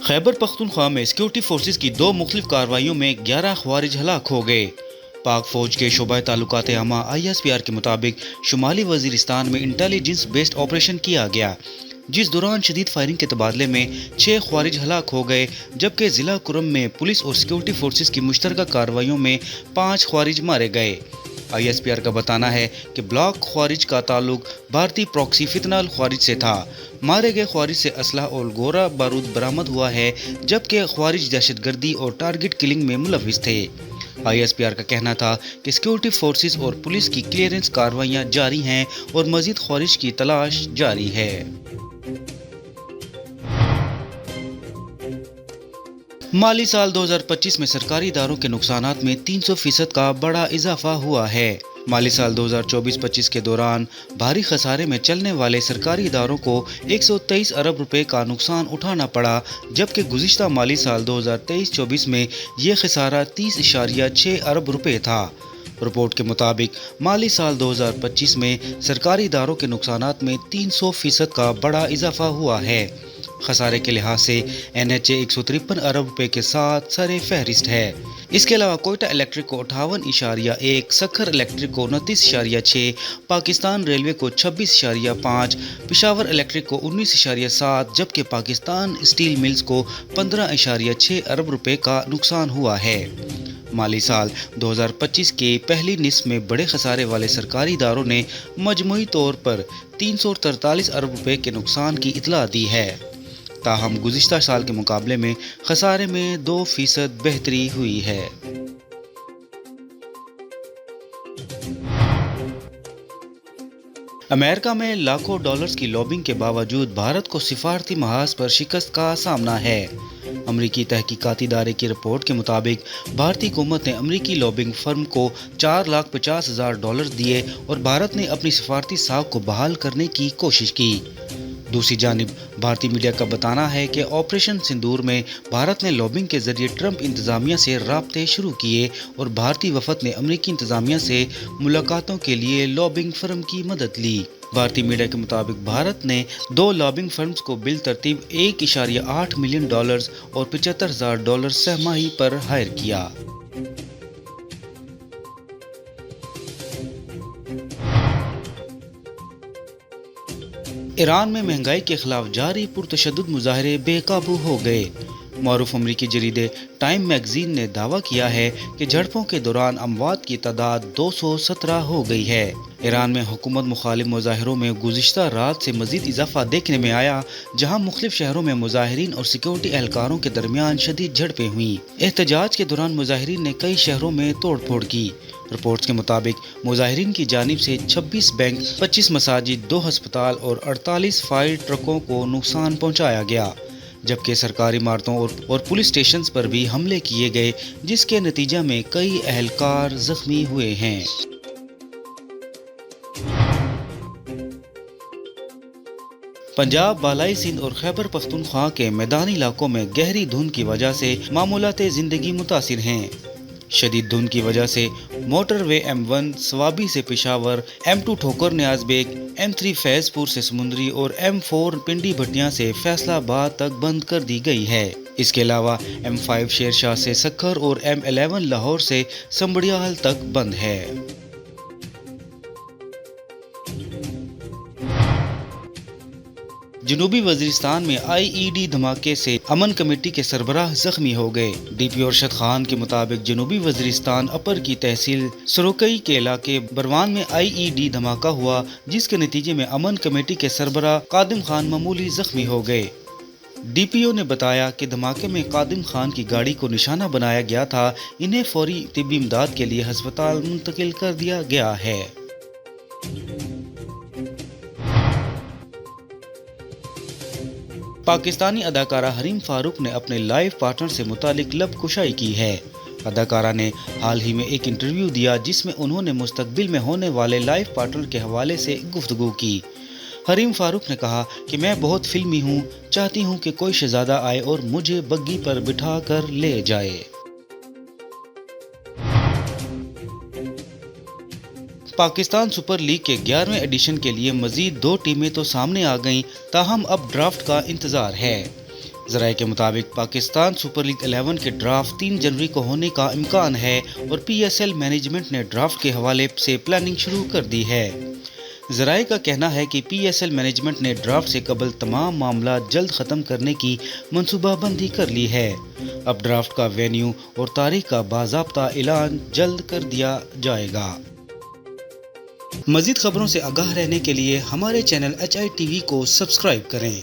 खैबर पख्तूनख्वा में security forces की दो मुख्तलिफ कार्रवाइयों में 11 खवारिज हलाक हो गए। पाक फौज के शोबा ताल्लुकात आमा ISPR के मुताबिक शुमाली वजीरिस्तान में इंटेलिजेंस बेस्ड ऑपरेशन किया गया, जिस दौरान शदीद फायरिंग के तबादले में 6 खवारिज हलाक हो गए, जबकि जिला कुरम में पुलिस और सिक्योरिटी फोर्सेस की मुश्तरका कार्रवाइयों में 5 खवारिज मारे गए। ISPR का बताना है कि ब्लॉक ख्वारिज का ताल्लुक भारतीय प्रॉक्सी फितनाल ख्वारिज से था। मारे गए ख्वारिज से असलहा और गोरा बारूद बरामद हुआ है, जबकि ख्वारिज दहशतगर्दी और टारगेट किलिंग में मुलविस थे। ISPR का कहना था कि सिक्योरिटी फोर्सेस और पुलिस की क्लियरेंस कार्रवाइयां जारी हैं और मजीद ख्वारिज की तलाश जारी है। माली साल 2025 में सरकारी इदारों के नुकसानात में 300% का बड़ा इजाफा हुआ है। माली साल 2024-25 के दौरान भारी खसारे में चलने वाले सरकारी इदारों को 123 अरब रुपए का नुकसान उठाना पड़ा, जबकि गुज़िश्ता माली साल 2023-24 में ये खसारा 30.6 अरब रुपए था। रिपोर्ट के मुताबिक माली साल 2025 में सरकारी इदारों के नुकसानात में 300% का बड़ा इजाफा हुआ है। खसारे के लिहाज से NHA 153 अरब रुपए के साथ सरे फहरिस्त है। इसके अलावा कोयटा इलेक्ट्रिक को 58.1, सखर इलेक्ट्रिक को 29.6, पाकिस्तान रेलवे को 26.5, पिशावर इलेक्ट्रिक को 19.7, जबकि पाकिस्तान स्टील मिल्स को 15.6 अरब रुपए का नुकसान हुआ है। माली साल 2025 के पहली निस्फ में बड़े खसारे वाले सरकारी इदारों ने मजमूई तौर पर 343 अरब रुपए के नुकसान की इतला दी है। ताहम गुज़िश्ता साल के मुकाबले में खसारे में 2% बेहतरी हुई है। अमेरिका में लाखों डॉलर्स की लॉबिंग के बावजूद भारत को सिफारती महाज पर शिकस्त का सामना है। अमरीकी तहकीकाती इदारे की रिपोर्ट के मुताबिक भारतीय हुकूमत ने अमरीकी लॉबिंग फर्म को $4,50,000 दिए और भारत ने अपनी सिफारती साख को बहाल करने की कोशिश की। दूसरी जानिब भारतीय मीडिया का बताना है कि ऑपरेशन सिंदूर में भारत ने लॉबिंग के जरिए ट्रंप इंतजामिया से राब्ते शुरू किए और भारतीय वफद ने अमरीकी इंतजामिया से मुलाकातों के लिए लॉबिंग फर्म की मदद ली। भारतीय मीडिया के मुताबिक भारत ने 2 लॉबिंग फर्म्स को बिल तरतीब $1.8 मिलियन और $75,000 सहमाही पर हायर किया। ईरान में महंगाई के खिलाफ जारी पुरतशद्दुद मुजाहरे बेकाबू हो गए। मारूफ अमरीकी जरीदे टाइम मैगजीन ने दावा किया है कि झड़पों के दौरान अमवात की तादाद 217 हो गई है। ईरान में हुकूमत मुखालिफ मुजाहिरों में गुज़िश्ता रात से मजीद इजाफा देखने में आया, जहां मुख्तलिफ शहरों में मुजाहिरीन और सिक्योरिटी एहलकारों के दरमियान शदीद झड़पें हुई। एहतजाज के दौरान मुजाहिरीन ने कई शहरों में तोड़ फोड़ की। रिपोर्ट्स के मुताबिक मुजाहिरीन की जानिब से 26 बैंक, 25 मसाजिद, 2 अस्पताल और 48 फायर ट्रकों को नुकसान पहुंचाया गया, जबकि सरकारी इमारतों और पुलिस स्टेशन पर भी हमले किए गए, जिसके नतीजा में कई एहलकार जख्मी हुए हैं। पंजाब, बालाई सिंध और खैबर पख्तूनख्वा के मैदानी इलाकों में गहरी धुंध की वजह से मामूलात ज़िंदगी मुतासिर हैं। शदीद धुंध की वजह से मोटरवे M1 सवाबी से पेशावर, M2 ठोकर न्याज बेग, M3 फैजपुर से समुंदरी और M4 पिंडी भटियां से फैसलाबाद तक बंद कर दी गई है। इसके अलावा M5 शेरशाह से सक्खर और M11 लाहौर से संबड़ियाल तक बंद है। जनूबी वजीरिस्तान में IED धमाके से अमन कमेटी के सरबराह जख्मी हो गए। DPO अरशद खान के मुताबिक जनूबी वजीरिस्तान अपर की तहसील सरोकई के इलाके बरवान में IED धमाका हुआ, जिसके नतीजे में अमन कमेटी के सरबराह कादिम खान मामूली जख्मी हो गए। DPO ने बताया कि धमाके में कादिम खान की गाड़ी को निशाना बनाया गया था। इन्हें फौरी तिब्बी इमदाद के लिए अस्पताल मुंतकिल कर दिया गया है। पाकिस्तानी अदाकारा हरीम फारूक ने अपने लाइफ पार्टनर से मुतालिक लब कुशाई की है। अदाकारा ने हाल ही में एक इंटरव्यू दिया, जिसमें उन्होंने मुस्तकबिल में होने वाले लाइफ पार्टनर के हवाले से गुफ्तगू की। हरीम फारूक ने कहा कि मैं बहुत फिल्मी हूँ, चाहती हूँ कि कोई शहजादा आए और मुझे बग्गी पर बिठा कर ले जाए। पाकिस्तान सुपर लीग के 11वें एडिशन के लिए मजीद 2 टीमें तो सामने आ गईं, ताहम अब ड्राफ्ट का इंतजार है। ذرائع کے مطابق پاکستان سپر لیگ 11 کے ڈرافٹ 3 جنوری کو ہونے کا امکان ہے اور پی ایس ایل مینجمنٹ نے ڈرافٹ کے حوالے سے پلاننگ شروع کر دی ہے۔ ذرائع کا کہنا ہے کہ پی ایس ایل مینجمنٹ نے ڈرافٹ سے قبل تمام معاملات جلد ختم کرنے کی منصوبہ بندی کر لی ہے۔ اب ڈرافٹ کا وینیو اور تاریخ کا باضابطہ اعلان جلد کر دیا جائے گا۔ مزید خبروں سے آگاہ رہنے کے لیے ہمارے چینل HI TV کو سبسکرائب کریں۔